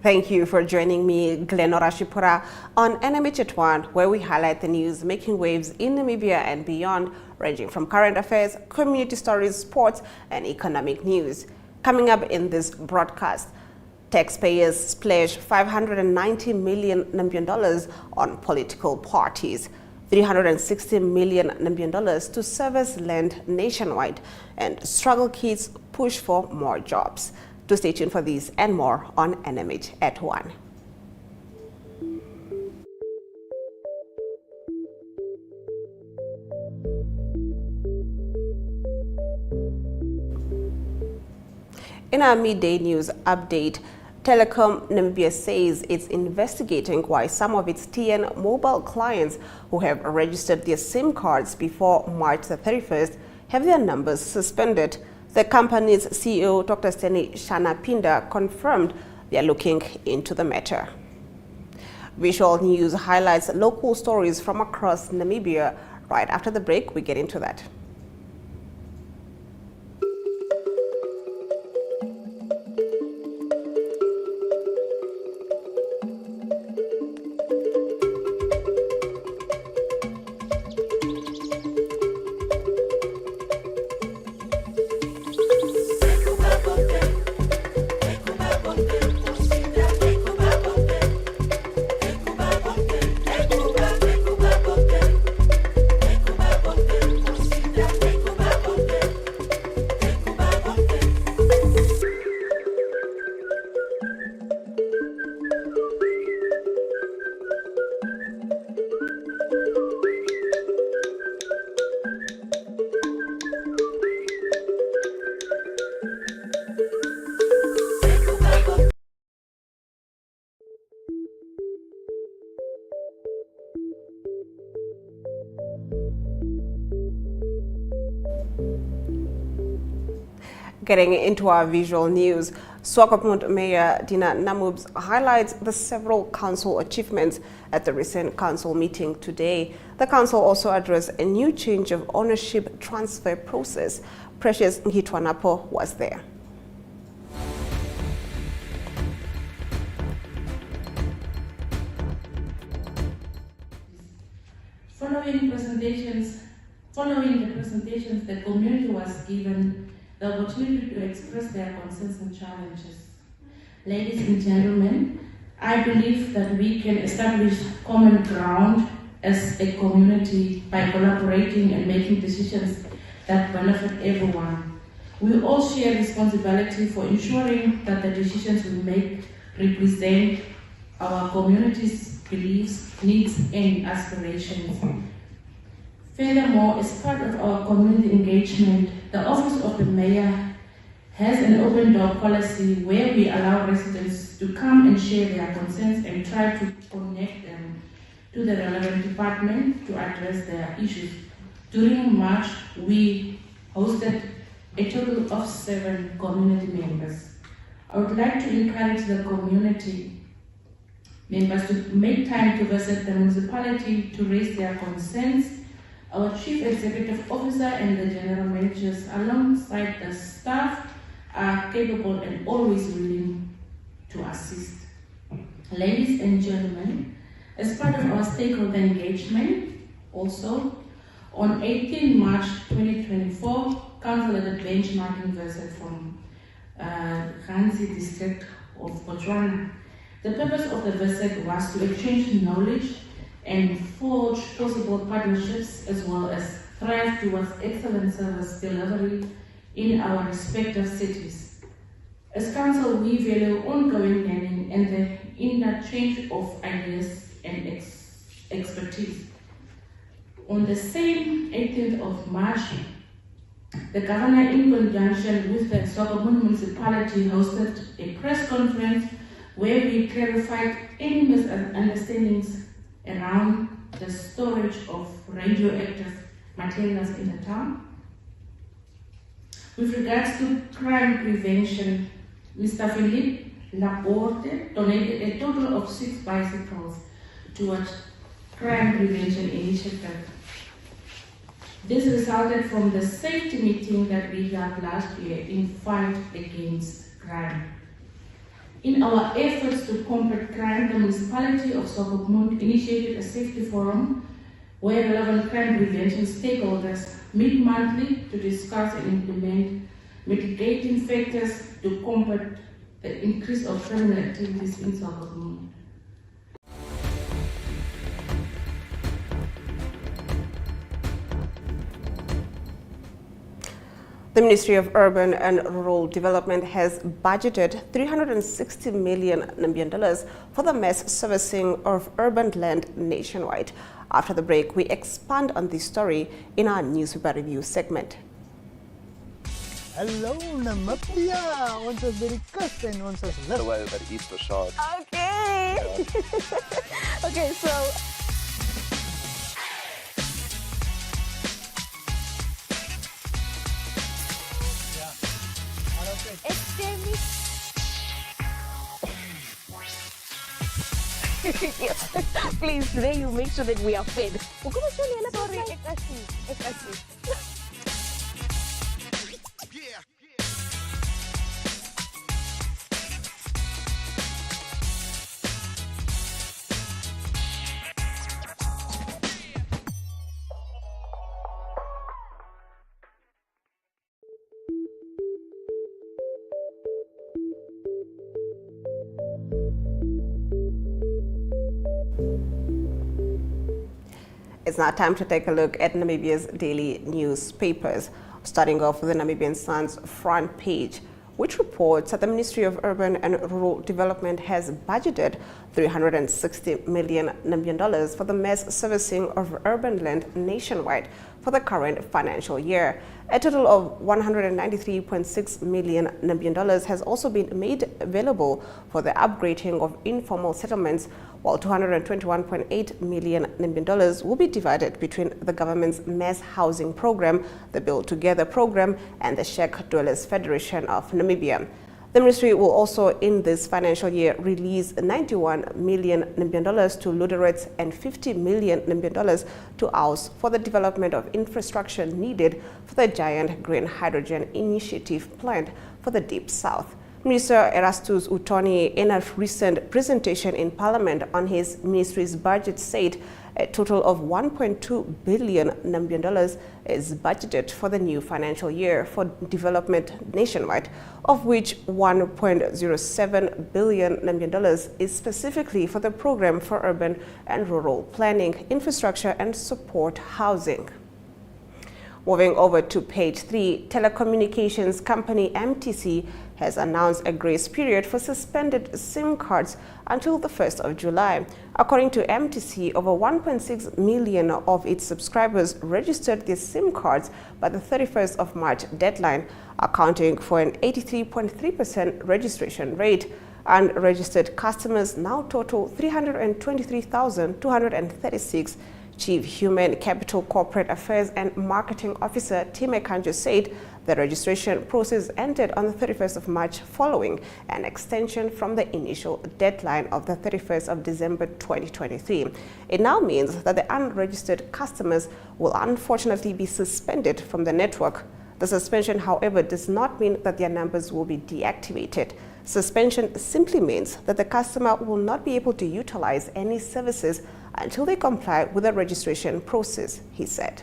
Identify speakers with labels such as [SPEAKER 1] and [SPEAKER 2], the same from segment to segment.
[SPEAKER 1] Thank you for joining me, Glenora Shipura, on NMH at 1, where we highlight the news making waves in Namibia and beyond, ranging from current affairs, community stories, sports, and economic news. Coming up in this broadcast, taxpayers splash $590 million Namibian on political parties, $360 million Namibian to service land nationwide, and struggle kids push for more jobs. To stay tuned for these and more on NMH at 1. In our midday news update, Telecom Namibia says it's investigating why some of its TN mobile clients who have registered their SIM cards before March the 31st have their numbers suspended. The company's CEO, Dr. Steny Shanapinda, confirmed they are looking into the matter. Visual News highlights local stories from across Namibia. Right after the break, we get into that. Getting into our visual news, Swakopmund Mayor Dina Namubs highlights the several council achievements at the recent council meeting today. The council also addressed a new change of ownership transfer process. Precious Ngitwanapo was there.
[SPEAKER 2] Following the presentations, the community was given the opportunity to express their concerns and challenges. Ladies and gentlemen, I believe that we can establish common ground as a community by collaborating and making decisions that benefit everyone. We all share responsibility for ensuring that the decisions we make represent our community's beliefs, needs, and aspirations. Furthermore, as part of our community engagement, the Office of the Mayor has an open door policy where we allow residents to come and share their concerns and try to connect them to the relevant department to address their issues. During March, we hosted a total of 7 community members. I would like to encourage the community members to make time to visit the municipality to raise their concerns. Our Chief Executive Officer and the General Managers, alongside the staff, are capable and always willing to assist. Ladies and gentlemen, as part of our stakeholder engagement, also, on 18 March 2024, Council had a benchmarking visit from Ganzi district of Botswana. The purpose of the visit was to exchange knowledge and forge possible partnerships as well as strive towards excellent service delivery in our respective cities. As Council, we value ongoing learning and the interchange of ideas and expertise. On the same 18th of March, the Governor, in conjunction with the Swakopmund Municipality, hosted a press conference where we clarified any misunderstandings around the storage of radioactive materials in the town. With regards to crime prevention, Mr. Philippe Laporte donated a total of 6 bicycles towards crime prevention initiative. This resulted from the safety meeting that we held last year in fight against crime. In our efforts to combat crime, the municipality of Swakopmund initiated a safety forum where relevant crime prevention stakeholders meet monthly to discuss and implement mitigating factors to combat the increase of criminal activities in Swakopmund.
[SPEAKER 1] The Ministry of Urban and Rural Development has budgeted $360 million for the mass servicing of urban land nationwide. After the break, we expand on this story in our newspaper review segment.
[SPEAKER 3] Hello, Namapia. Ons is by die kus en ons is lid.
[SPEAKER 4] Terwyl by die Easter shot.
[SPEAKER 1] Okay.
[SPEAKER 4] Yeah.
[SPEAKER 1] Okay, so yes, please, today you make sure that we are fed. Sorry, It's now time to take a look at Namibia's daily newspapers, starting off with the Namibian Sun's front page, which reports that the Ministry of Urban and Rural Development has budgeted $360 million for the mass servicing of urban land nationwide for the current financial year. A total of $193.6 million has also been made available for the upgrading of informal settlements, while $221.8 million will be divided between the government's mass housing program, the Build Together program, and the Sheikh Dwellers Federation of Namibia. The ministry will also, in this financial year, release $91 million to Luderitz and $50 million to OUS for the development of infrastructure needed for the giant green hydrogen initiative planned for the Deep South. Minister Erastus Utoni, in a recent presentation in Parliament on his ministry's budget, said a total of $1.2 billion is budgeted for the new financial year for development nationwide, of which $1.07 billion is specifically for the program for urban and rural planning, infrastructure and support housing. Moving over to page 3, telecommunications company MTC has announced a grace period for suspended SIM cards until the 1st of July. According to MTC, over 1.6 million of its subscribers registered their SIM cards by the 31st of March deadline, accounting for an 83.3% registration rate. Unregistered customers now total 323,236. Chief Human Capital Corporate Affairs and Marketing Officer Time Kanjo said the registration process ended on the 31st of March following an extension from the initial deadline of the 31st of December 2023. It now means that the unregistered customers will unfortunately be suspended from the network. The suspension, however, does not mean that their numbers will be deactivated. Suspension simply means that the customer will not be able to utilize any services until they comply with the registration process, he said.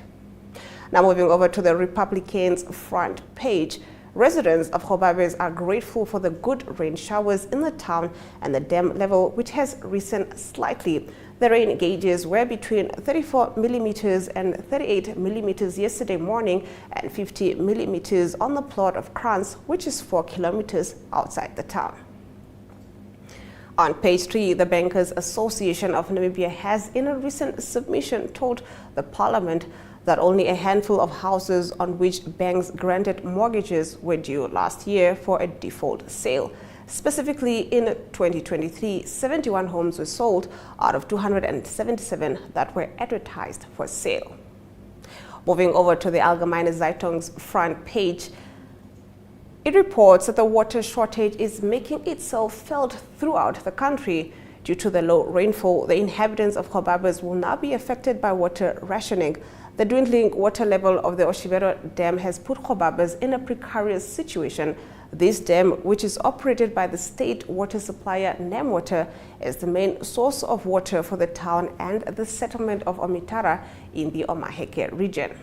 [SPEAKER 1] Now moving over to the Republicans' front page, residents of Khobabes are grateful for the good rain showers in the town and the dam level, which has risen slightly. The rain gauges were between 34 millimeters and 38 millimeters yesterday morning and 50 millimeters on the plot of Krans, which is 4 kilometers outside the town. On page 3, the Bankers Association of Namibia has, in a recent submission, told the Parliament that only a handful of houses on which banks granted mortgages were due last year for a default sale. Specifically, in 2023, 71 homes were sold out of 277 that were advertised for sale. Moving over to the Allgemeine Zeitung's front page, it reports that the water shortage is making itself felt throughout the country. Due to the low rainfall, the inhabitants of Khobabes will now be affected by water rationing. The dwindling water level of the Oshibero Dam has put Kobabas in a precarious situation. This dam, which is operated by the state water supplier NMH, is the main source of water for the town and the settlement of Omitara in the Omaheke region.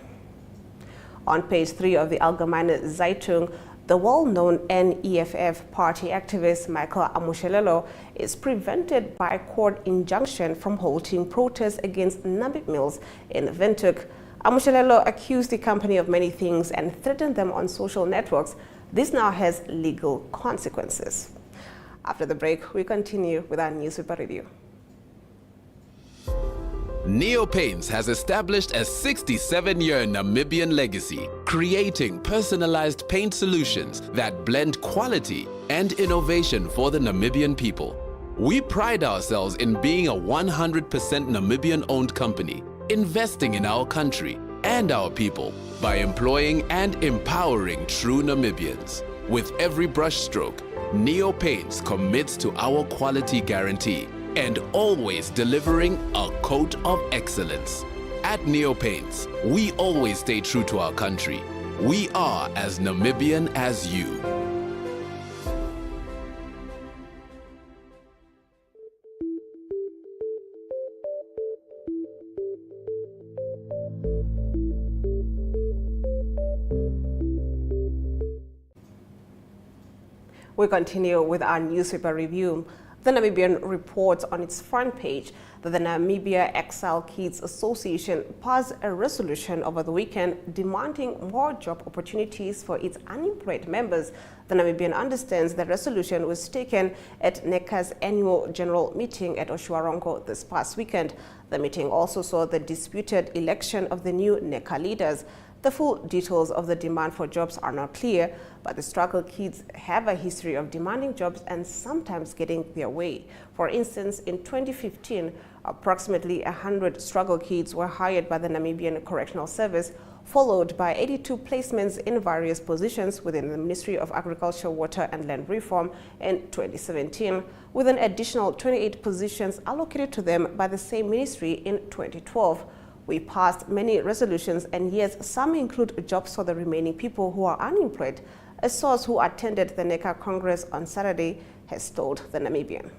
[SPEAKER 1] On page 3 of the Allgemeine Zeitung, the well-known NEFF party activist Michael Amushelelo is prevented by a court injunction from holding protests against Namib Mills in Windhoek. Amushelelo accused the company of many things and threatened them on social networks. This now has legal consequences. After the break, we continue with our newspaper review.
[SPEAKER 5] Neo Paints has established a 67-year Namibian legacy, creating personalized paint solutions that blend quality and innovation for the Namibian people. We pride ourselves in being a 100% Namibian-owned company, investing in our country and our people by employing and empowering true Namibians. With every brushstroke, Neo Paints commits to our quality guarantee and always delivering a coat of excellence. At Neo Paints, we always stay true to our country. We are as Namibian as you.
[SPEAKER 1] We continue with our newspaper review. The Namibian reports on its front page that the Namibia Exile Kids Association passed a resolution over the weekend demanding more job opportunities for its unemployed members. The Namibian understands the resolution was taken at NECA's annual general meeting at Oshuarongo this past weekend. The meeting also saw the disputed election of the new NECA leaders. The full details of the demand for jobs are not clear, but the struggle kids have a history of demanding jobs and sometimes getting their way. For instance, in 2015, approximately 100 struggle kids were hired by the Namibian Correctional Service, followed by 82 placements in various positions within the Ministry of Agriculture, Water and Land Reform in 2017, with an additional 28 positions allocated to them by the same ministry in 2012. We passed many resolutions, and yes, some include jobs for the remaining people who are unemployed. A source who attended the NECA Congress on Saturday has told the Namibian.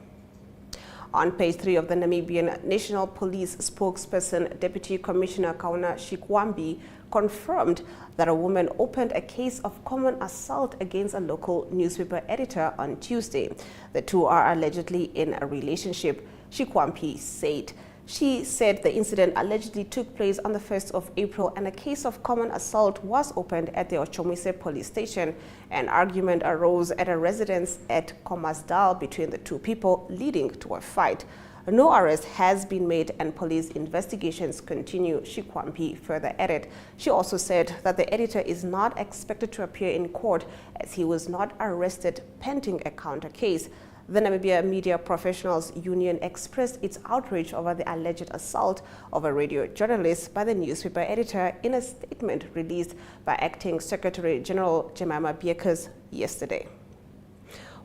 [SPEAKER 1] On page 3 of the Namibian National Police spokesperson, Deputy Commissioner Kauna Shikwambi, confirmed that a woman opened a case of common assault against a local newspaper editor on Tuesday. The two are allegedly in a relationship, Shikwambi said. She said the incident allegedly took place on the 1st of April and a case of common assault was opened at the Ochomise police station. An argument arose at a residence at Komasdal between the two people, leading to a fight. No arrest has been made and police investigations continue, Shikwambi further added. She also said that the editor is not expected to appear in court as he was not arrested pending a counter case. The Namibia Media Professionals Union expressed its outrage over the alleged assault of a radio journalist by the newspaper editor in a statement released by Acting Secretary General Jemima Biekers yesterday.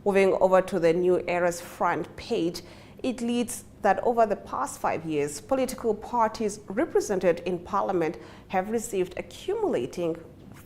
[SPEAKER 1] Moving over to the New Era's front page, it leads that over the past 5 years, political parties represented in Parliament have received accumulating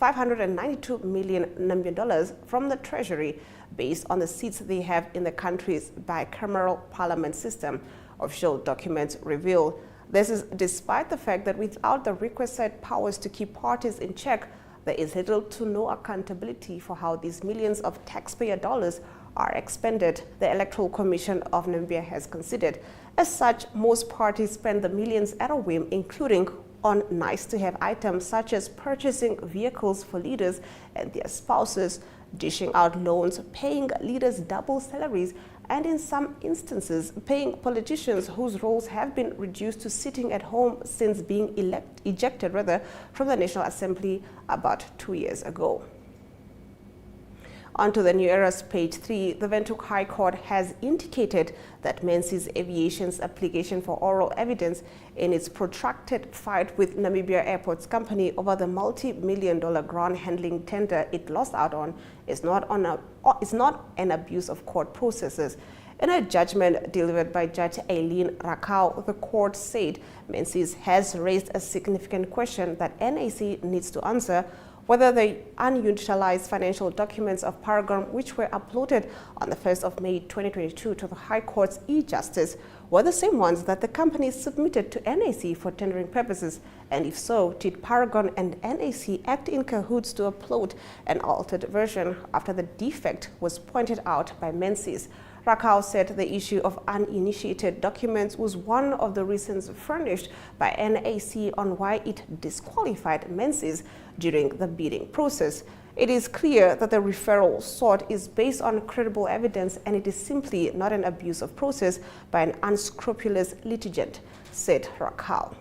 [SPEAKER 1] $592 million Namibian from the Treasury based on the seats they have in the country's bicameral parliament system, official documents reveal. This is despite the fact that without the requisite powers to keep parties in check, there is little to no accountability for how these millions of taxpayer dollars are expended, the Electoral Commission of Namibia has considered. As such, most parties spend the millions at a whim, including on nice-to-have items such as purchasing vehicles for leaders and their spouses, dishing out loans, paying leaders double salaries, and in some instances, paying politicians whose roles have been reduced to sitting at home since being ejected from the National Assembly about 2 years ago. Onto the New Era's page 3, the Windhoek High Court has indicated that Menzies Aviation's application for oral evidence in its protracted fight with Namibia Airports Company over the multi-million-dollar ground handling tender it lost out on is not an abuse of court processes. In a judgment delivered by Judge Eileen Rakau, the court said Menzies has raised a significant question that NAC needs to answer: whether the unutilized financial documents of Paragon, which were uploaded on the 1st of May 2022 to the High Court's e-Justice, were the same ones that the company submitted to NAC for tendering purposes, and if so, did Paragon and NAC act in cahoots to upload an altered version after the defect was pointed out by Menzies? Rakau said the issue of uninitiated documents was one of the reasons furnished by NAC on why it disqualified Menzies during the bidding process. It is clear that the referral sought is based on credible evidence, and it is simply not an abuse of process by an unscrupulous litigant, said Rakau.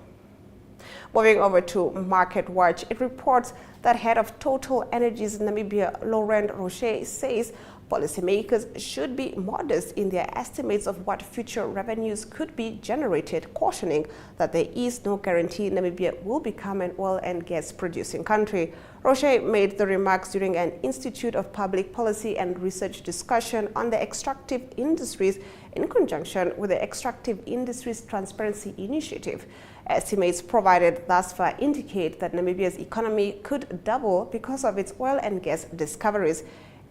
[SPEAKER 1] Moving over to Market Watch, it reports that head of Total Energies Namibia, Laurent Rocher, says policymakers should be modest in their estimates of what future revenues could be generated, cautioning that there is no guarantee Namibia will become an oil and gas producing country. Rocher made the remarks during an Institute of Public Policy and Research discussion on the extractive industries in conjunction with the Extractive Industries Transparency Initiative. Estimates provided thus far indicate that Namibia's economy could double because of its oil and gas discoveries.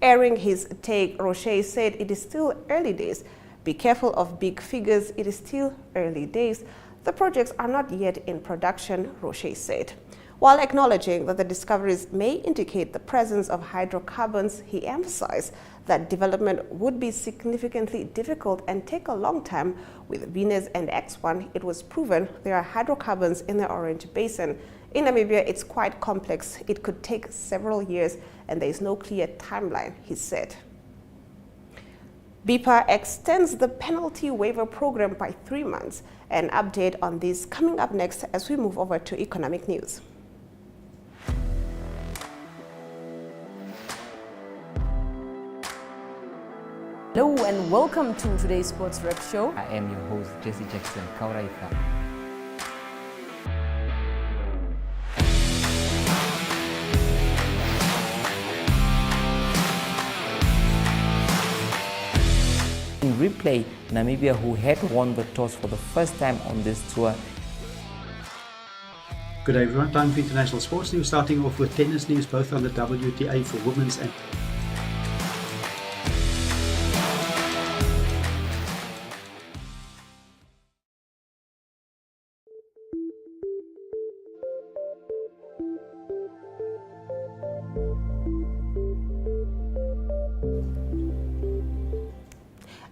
[SPEAKER 1] Airing his take, Rocher said it is still early days. Be careful of big figures, it is still early days. The projects are not yet in production, Rocher said. While acknowledging that the discoveries may indicate the presence of hydrocarbons, he emphasized that development would be significantly difficult and take a long time. With Venus and X1, it was proven there are hydrocarbons in the Orange Basin. In Namibia, it's quite complex. It could take several years, and there is no clear timeline, he said. BIPA extends the penalty waiver program by 3 months. An update on this coming up next as we move over to economic news.
[SPEAKER 6] Hello and welcome to today's Sports Rep Show.
[SPEAKER 7] I am your host, Jesse Jackson Kauraifa. In replay, Namibia, who had won the toss for the first time on this tour.
[SPEAKER 8] Good day everyone, time for international sports news, starting off with tennis news, both on the WTA for women's and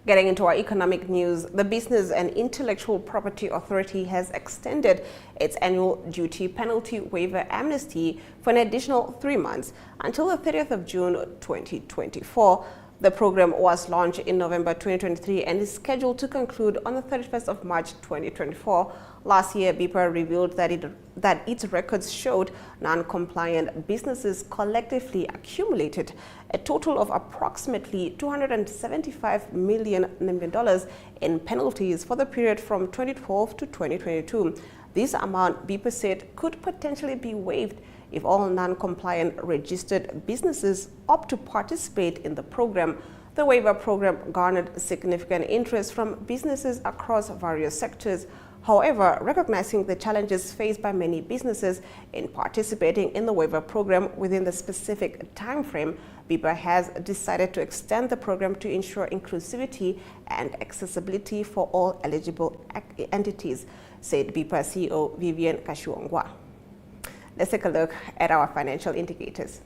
[SPEAKER 1] Getting into our economic news, the Business and Intellectual Property Authority has extended its annual duty penalty waiver amnesty for an additional 3 months until the 30th of June 2024. The program was launched in November 2023 and is scheduled to conclude on the 31st of March 2024. Last year, BIPA revealed that its records showed non-compliant businesses collectively accumulated a total of approximately $275 million in penalties for the period from 2012 to 2022. This amount, BIPA said, could potentially be waived if all non-compliant registered businesses opt to participate in the program. The waiver program garnered significant interest from businesses across various sectors. However, recognizing the challenges faced by many businesses in participating in the waiver program within the specific time frame, BIPA has decided to extend the program to ensure inclusivity and accessibility for all eligible entities, said BIPA CEO Vivian Kashuongwa. Let's take a look at our financial indicators.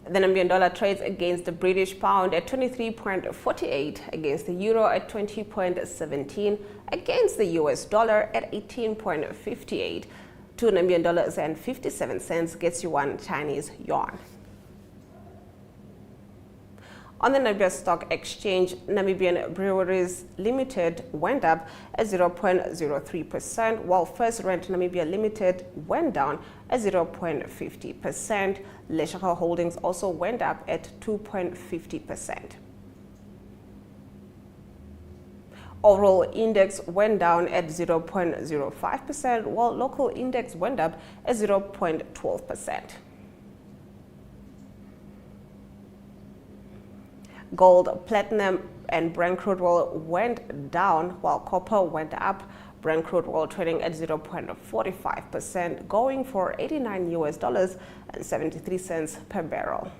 [SPEAKER 1] The Namibian dollar trades against the British pound at 23.48, against the euro at 20.17, against the US dollar at 18.58. 2 Namibian dollars and 57 cents gets you 1 Chinese yuan. On the Namibia Stock Exchange, Namibian Breweries Limited went up at 0.03%, while First Rent Namibia Limited went down at 0.50%. Leshaga Holdings also went up at 2.50%. Overall index went down at 0.05%, while local index went up at 0.12%. Gold, platinum, and Brent crude oil went down, while copper went up. Brent crude oil trading at 0.45%, going for $89.73 per barrel.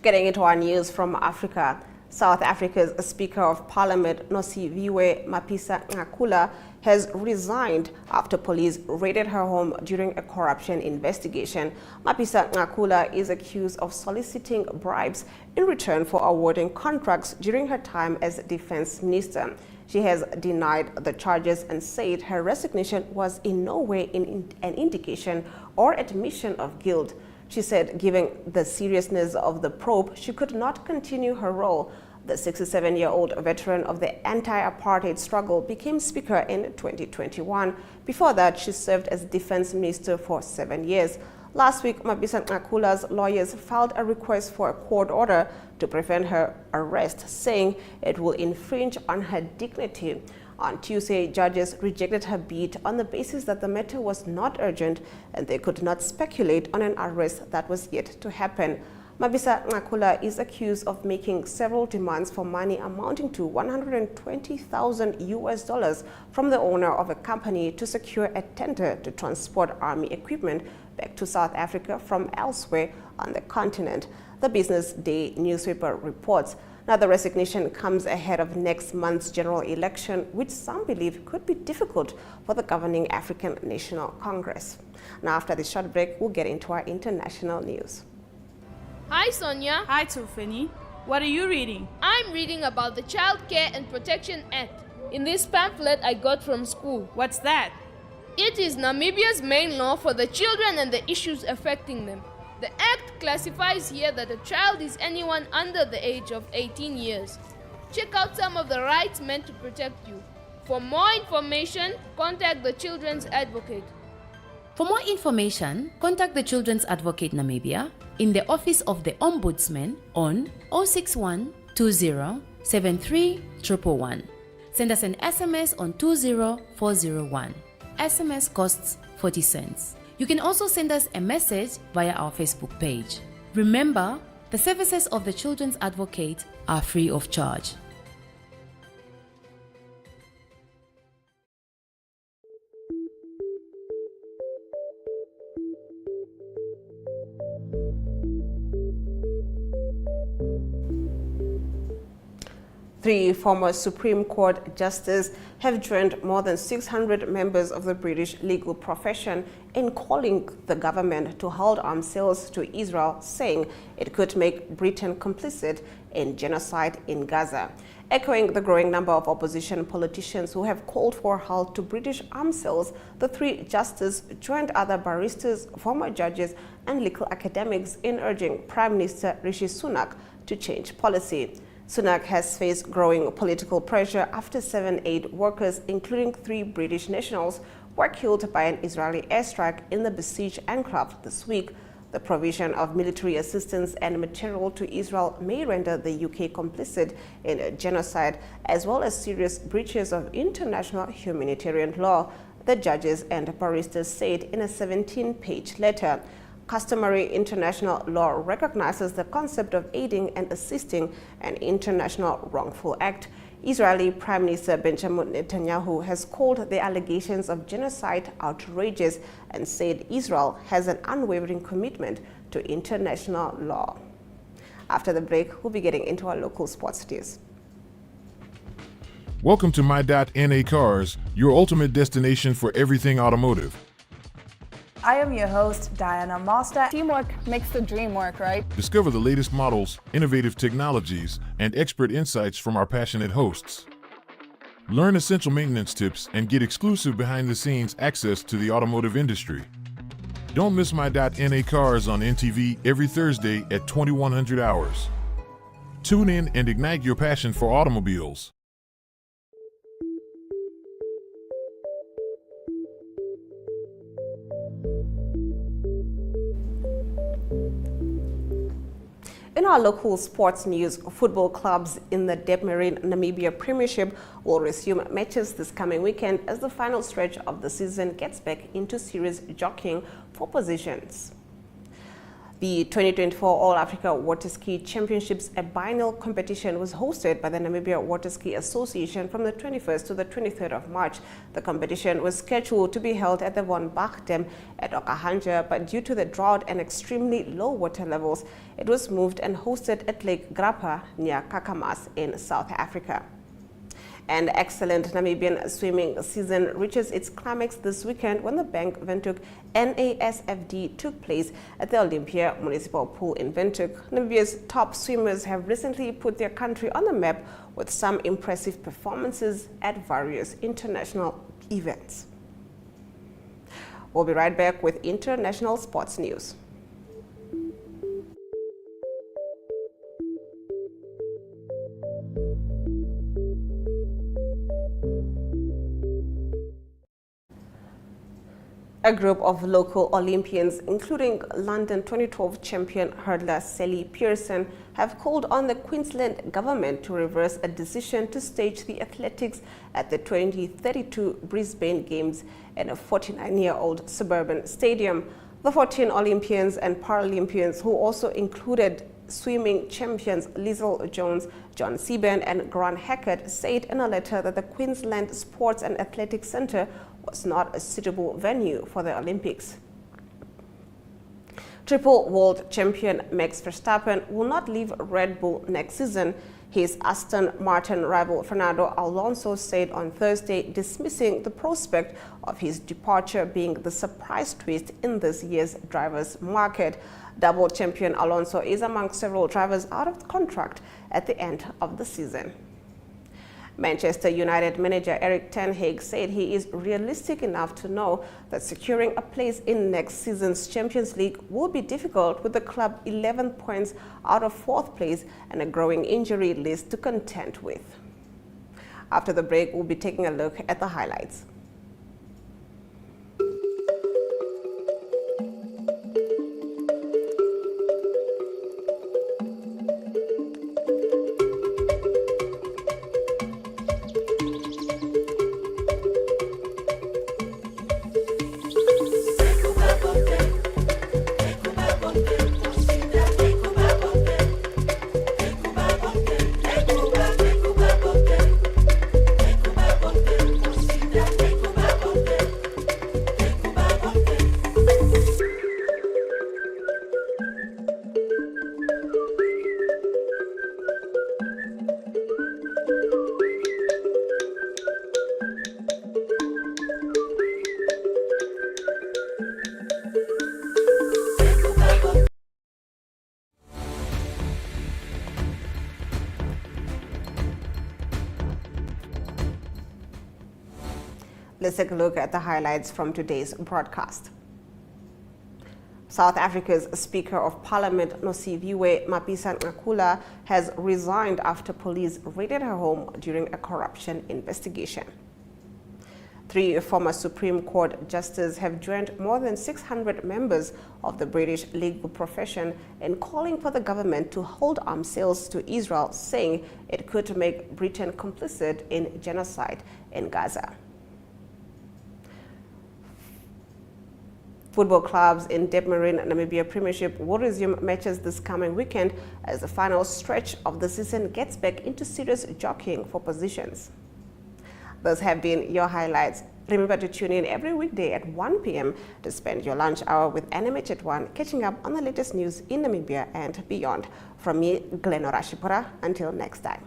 [SPEAKER 1] Getting into our news from Africa, South Africa's Speaker of Parliament, Nosiviwe Mapisa-Nqakula, has resigned after police raided her home during a corruption investigation. Mapisa-Nqakula is accused of soliciting bribes in return for awarding contracts during her time as defense minister. She has denied the charges and said her resignation was in no way an indication or admission of guilt. She said, given the seriousness of the probe, she could not continue her role. The 67-year-old veteran of the anti-apartheid struggle became speaker in 2021. Before that, she served as defense minister for 7 years. Last week, Mapisa-Nqakula's lawyers filed a request for a court order to prevent her arrest, saying it will infringe on her dignity. On Tuesday, judges rejected her bid on the basis that the matter was not urgent and they could not speculate on an arrest that was yet to happen. Mapisa-Nqakula is accused of making several demands for money amounting to $120,000 from the owner of a company to secure a tender to transport army equipment back to South Africa from elsewhere on the continent. The Business Day newspaper reports. Now, the resignation comes ahead of next month's general election, which some believe could be difficult for the governing African National Congress. Now, after this short break, we'll get into our international news.
[SPEAKER 9] Hi, Sonia.
[SPEAKER 10] Hi, Tufani. What are you reading?
[SPEAKER 9] I'm reading about the Child Care and Protection Act in this pamphlet I got from school.
[SPEAKER 10] What's that?
[SPEAKER 9] It is Namibia's main law for the children and the issues affecting them. The Act classifies here that a child is anyone under the age of 18 years. Check out some of the rights meant to protect you. For more information, contact the Children's Advocate.
[SPEAKER 11] For more information, contact the Children's Advocate Namibia in the Office of the Ombudsman on 061 20 73 111. Send us an SMS on 20401. SMS costs 40 cents. You can also send us a message via our Facebook page. Remember, the services of the Children's Advocate are free of charge.
[SPEAKER 1] Three former Supreme Court justices have joined more than 600 members of the British legal profession in calling the government to halt arms sales to Israel, saying it could make Britain complicit in genocide in Gaza. Echoing the growing number of opposition politicians who have called for a halt to British arms sales, the three justices joined other barristers, former judges, and legal academics in urging Prime Minister Rishi Sunak to change policy. Sunak has faced growing political pressure after 7 aid workers, including 3 British nationals, were killed by an Israeli airstrike in the besieged enclave this week. The provision of military assistance and material to Israel may render the UK complicit in a genocide, as well as serious breaches of international humanitarian law, the judges and barristers said in a 17-page letter. Customary international law recognizes the concept of aiding and assisting an international wrongful act. Israeli Prime Minister Benjamin Netanyahu has called the allegations of genocide outrageous and said Israel has an unwavering commitment to international law. After the break, we'll be getting into our local sports news.
[SPEAKER 12] Welcome to My.NA Cars, your ultimate destination for everything automotive.
[SPEAKER 13] I am your host, Diana Master. Teamwork makes the dream work, right?
[SPEAKER 12] Discover the latest models, innovative technologies, and expert insights from our passionate hosts. Learn essential maintenance tips and get exclusive behind-the-scenes access to the automotive industry. Don't miss My NA Cars on NTV every Thursday at 2100 hours. Tune in and ignite your passion for automobiles.
[SPEAKER 1] In our local sports news, football clubs in the Debmarine Namibia Premiership will resume matches this coming weekend as the final stretch of the season gets back into serious jockeying for positions. The 2024 All-Africa Water Ski Championships, a biennial competition, was hosted by the Namibia Water Ski Association from the 21st to the 23rd of March. The competition was scheduled to be held at the Von Bach Dam at Okahanja, but due to the drought and extremely low water levels, it was moved and hosted at Lake Grappa near Kakamas in South Africa. An excellent Namibian swimming season reaches its climax this weekend when the Bank Windhoek NASFD took place at the Olympia Municipal Pool in Windhoek. Namibia's top swimmers have recently put their country on the map with some impressive performances at various international events. We'll be right back with international sports news. A group of local Olympians, including London 2012 champion hurdler Sally Pearson, have called on the Queensland government to reverse a decision to stage the athletics at the 2032 Brisbane Games in a 49-year-old suburban stadium. The 14 Olympians and Paralympians, who also included swimming champions Liesl Jones, John Seaburn and Grant Hackett, said in a letter that the Queensland Sports and Athletics Centre was not a suitable venue for the Olympics. Triple world champion Max Verstappen will not leave Red Bull next season. His Aston Martin rival Fernando Alonso said on Thursday, dismissing the prospect of his departure being the surprise twist in this year's drivers' market. Double champion Alonso is among several drivers out of contract at the end of the season. Manchester United manager Erik ten Hag said he is realistic enough to know that securing a place in next season's Champions League will be difficult, with the club 11 points out of 4th place and a growing injury list to contend with. After the break, we'll be taking a look at the highlights. Let's take a look at the highlights from today's broadcast. South Africa's Speaker of Parliament, Nosiviwe Mapisa-Nqakula, has resigned after police raided her home during a corruption investigation. 3 former Supreme Court justices have joined more than 600 members of the British legal profession in calling for the government to hold arms sales to Israel, saying it could make Britain complicit in genocide in Gaza. Football clubs in Debmarine Namibia Premiership will resume matches this coming weekend as the final stretch of the season gets back into serious jockeying for positions. Those have been your highlights. Remember to tune in every weekday at 1 p.m. to spend your lunch hour with NMH at 1, catching up on the latest news in Namibia and beyond. From me, Glenn Orashipura, until next time.